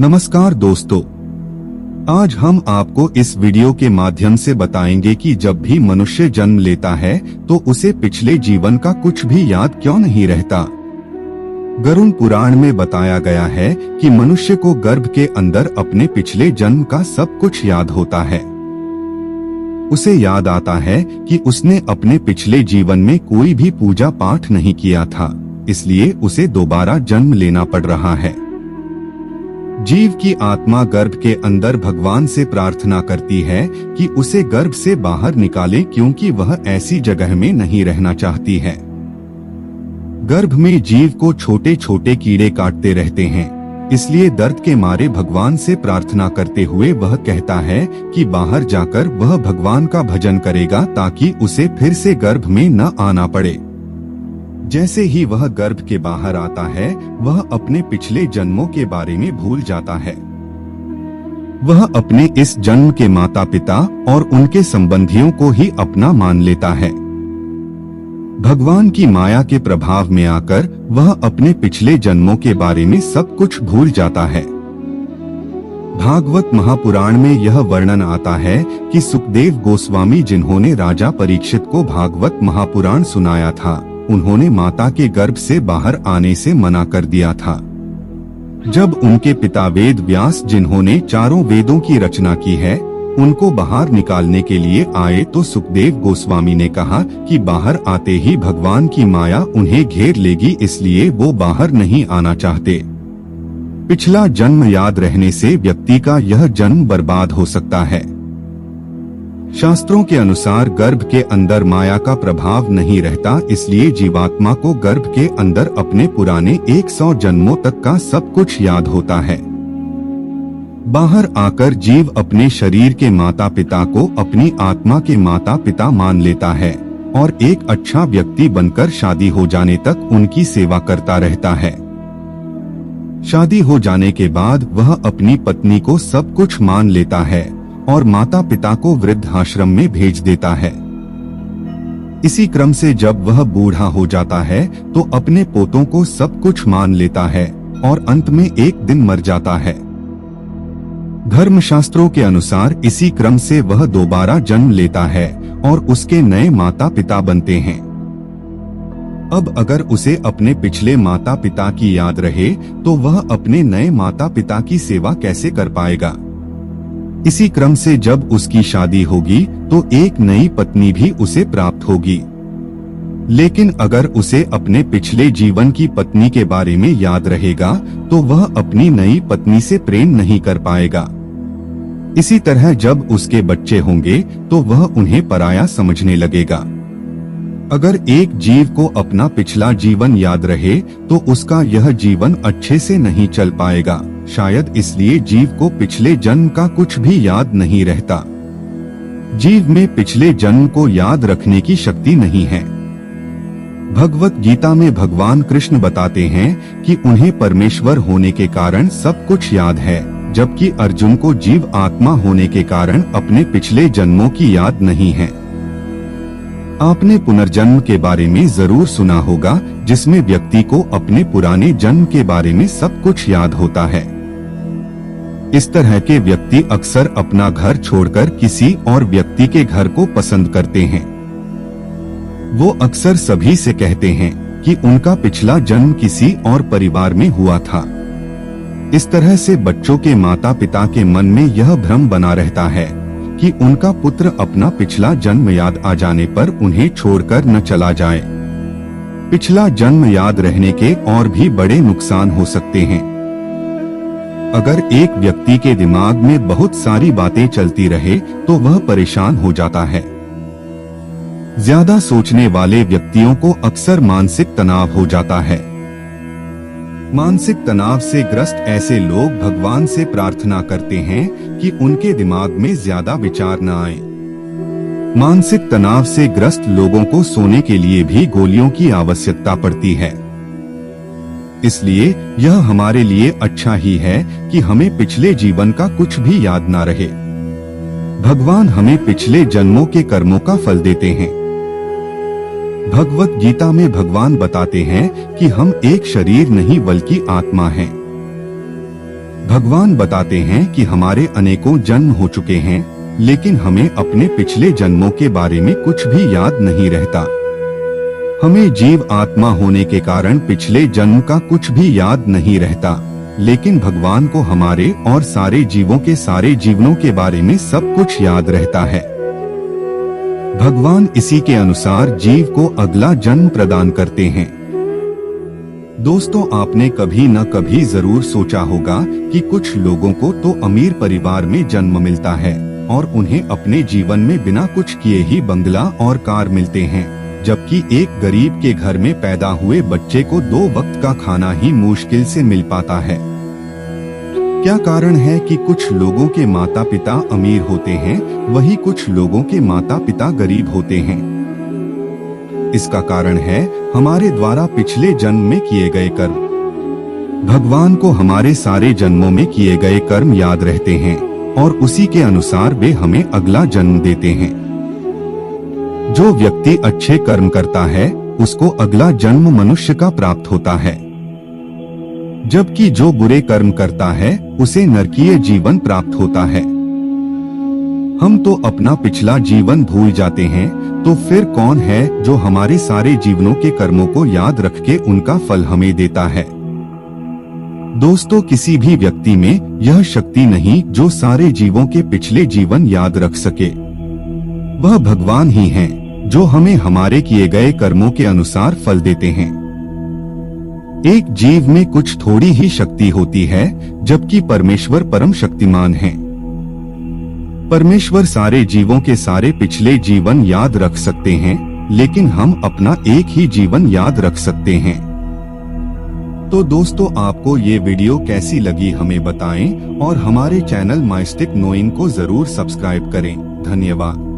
नमस्कार दोस्तों, आज हम आपको इस वीडियो के माध्यम से बताएंगे कि जब भी मनुष्य जन्म लेता है तो उसे पिछले जीवन का कुछ भी याद क्यों नहीं रहता। गरुड़ पुराण में बताया गया है कि मनुष्य को गर्भ के अंदर अपने पिछले जन्म का सब कुछ याद होता है। उसे याद आता है कि उसने अपने पिछले जीवन में कोई भी पूजा पाठ नहीं किया था, इसलिए उसे दोबारा जन्म लेना पड़ रहा है। जीव की आत्मा गर्भ के अंदर भगवान से प्रार्थना करती है कि उसे गर्भ से बाहर निकाले, क्योंकि वह ऐसी जगह में नहीं रहना चाहती है। गर्भ में जीव को छोटे छोटे कीड़े काटते रहते हैं, इसलिए दर्द के मारे भगवान से प्रार्थना करते हुए वह कहता है कि बाहर जाकर वह भगवान का भजन करेगा ताकि उसे फिर से गर्भ में न आना पड़े। जैसे ही वह गर्भ के बाहर आता है, वह अपने पिछले जन्मों के बारे में भूल जाता है। वह अपने इस जन्म के माता पिता और उनके संबंधियों को ही अपना मान लेता है। भगवान की माया के प्रभाव में आकर वह अपने पिछले जन्मों के बारे में सब कुछ भूल जाता है। भागवत महापुराण में यह वर्णन आता है कि सुखदेव गोस्वामी, जिन्होंने राजा परीक्षित को भागवत महापुराण सुनाया था, उन्होंने माता के गर्भ से बाहर आने से मना कर दिया था। जब उनके पिता वेद व्यास, जिन्होंने चारों वेदों की रचना की है, उनको बाहर निकालने के लिए आए तो सुखदेव गोस्वामी ने कहा कि बाहर आते ही भगवान की माया उन्हें घेर लेगी, इसलिए वो बाहर नहीं आना चाहते। पिछला जन्म याद रहने से व्यक्ति का यह जन्म बर्बाद हो सकता है। शास्त्रों के अनुसार गर्भ के अंदर माया का प्रभाव नहीं रहता, इसलिए जीवात्मा को गर्भ के अंदर अपने पुराने 100 जन्मों तक का सब कुछ याद होता है। बाहर आकर जीव अपने शरीर के माता पिता को अपनी आत्मा के माता पिता मान लेता है और एक अच्छा व्यक्ति बनकर शादी हो जाने तक उनकी सेवा करता रहता है। शादी हो जाने के बाद वह अपनी पत्नी को सब कुछ मान लेता है और माता पिता को वृद्धाश्रम में भेज देता है। इसी क्रम से जब वह बूढ़ा हो जाता है तो अपने पोतों को सब कुछ मान लेता है और अंत में एक दिन मर जाता है। धर्मशास्त्रों के अनुसार इसी क्रम से वह दोबारा जन्म लेता है और उसके नए माता पिता बनते हैं। अब अगर उसे अपने पिछले माता पिता की याद रहे तो वह अपने नए माता पिता की सेवा कैसे कर पाएगा। इसी क्रम से जब उसकी शादी होगी तो एक नई पत्नी भी उसे प्राप्त होगी, लेकिन अगर उसे अपने पिछले जीवन की पत्नी के बारे में याद रहेगा तो वह अपनी नई पत्नी से प्रेम नहीं कर पाएगा। इसी तरह जब उसके बच्चे होंगे तो वह उन्हें पराया समझने लगेगा। अगर एक जीव को अपना पिछला जीवन याद रहे तो उसका यह जीवन अच्छे से नहीं चल पाएगा। शायद इसलिए जीव को पिछले जन्म का कुछ भी याद नहीं रहता। जीव में पिछले जन्म को याद रखने की शक्ति नहीं है। भगवत गीता में भगवान कृष्ण बताते हैं कि उन्हें परमेश्वर होने के कारण सब कुछ याद है, जबकि अर्जुन को जीव आत्मा होने के कारण अपने पिछले जन्मों की याद नहीं है। आपने पुनर्जन्म के बारे में जरूर सुना होगा, जिसमें व्यक्ति को अपने पुराने जन्म के बारे में सब कुछ याद होता है। इस तरह के व्यक्ति अक्सर अपना घर छोड़कर किसी और व्यक्ति के घर को पसंद करते हैं। वो अक्सर सभी से कहते हैं कि उनका पिछला जन्म किसी और परिवार में हुआ था। इस तरह से बच्चों के माता पिता के मन में यह भ्रम बना रहता है कि उनका पुत्र अपना पिछला जन्म याद आ जाने पर उन्हें छोड़कर न चला जाए। पिछला जन्म याद रहने के और भी बड़े नुकसान हो सकते हैं। अगर एक व्यक्ति के दिमाग में बहुत सारी बातें चलती रहे तो वह परेशान हो जाता है। ज्यादा सोचने वाले व्यक्तियों को अक्सर मानसिक तनाव हो जाता है। मानसिक तनाव से ग्रस्त ऐसे लोग भगवान से प्रार्थना करते हैं कि उनके दिमाग में ज्यादा विचार न आए। मानसिक तनाव से ग्रस्त लोगों को सोने के लिए भी गोलियों की आवश्यकता पड़ती है। इसलिए यह हमारे लिए अच्छा ही है कि हमें पिछले जीवन का कुछ भी याद ना रहे। भगवान हमें पिछले जन्मों के कर्मों का फल देते हैं। भगवत गीता में भगवान बताते हैं कि हम एक शरीर नहीं बल्कि आत्मा हैं। भगवान बताते हैं कि हमारे अनेकों जन्म हो चुके हैं, लेकिन हमें अपने पिछले जन्मों के बारे में कुछ भी याद नहीं रहता। हमें जीव आत्मा होने के कारण पिछले जन्म का कुछ भी याद नहीं रहता, लेकिन भगवान को हमारे और सारे जीवों के सारे जीवनों के बारे में सब कुछ याद रहता है। भगवान इसी के अनुसार जीव को अगला जन्म प्रदान करते हैं। दोस्तों, आपने कभी न कभी जरूर सोचा होगा कि कुछ लोगों को तो अमीर परिवार में जन्म मिलता है और उन्हें अपने जीवन में बिना कुछ किए ही बंगला और कार मिलते हैं, जबकि एक गरीब के घर में पैदा हुए बच्चे को 2 वक्त का खाना ही मुश्किल से मिल पाता है। क्या कारण है कि कुछ लोगों के माता पिता अमीर होते हैं, वही कुछ लोगों के माता पिता गरीब होते हैं? इसका कारण है हमारे द्वारा पिछले जन्म में किए गए कर्म। भगवान को हमारे सारे जन्मों में किए गए कर्म याद रहते हैं और उसी के अनुसार वे हमें अगला जन्म देते हैं। जो व्यक्ति अच्छे कर्म करता है उसको अगला जन्म मनुष्य का प्राप्त होता है, जबकि जो बुरे कर्म करता है उसे नरकीय जीवन प्राप्त होता है। हम तो अपना पिछला जीवन भूल जाते हैं, तो फिर कौन है जो हमारे सारे जीवनों के कर्मों को याद रख के उनका फल हमें देता है? दोस्तों, किसी भी व्यक्ति में यह शक्ति नहीं जो सारे जीवों के पिछले जीवन याद रख सके। वह भगवान ही हैं जो हमें हमारे किए गए कर्मों के अनुसार फल देते हैं। एक जीव में कुछ थोड़ी ही शक्ति होती है, जबकि परमेश्वर परम शक्तिमान है। परमेश्वर सारे जीवों के सारे पिछले जीवन याद रख सकते हैं, लेकिन हम अपना एक ही जीवन याद रख सकते हैं। तो दोस्तों, आपको ये वीडियो कैसी लगी हमें बताएं और हमारे चैनल माइस्टिक नोइंग को जरूर सब्सक्राइब करें। धन्यवाद।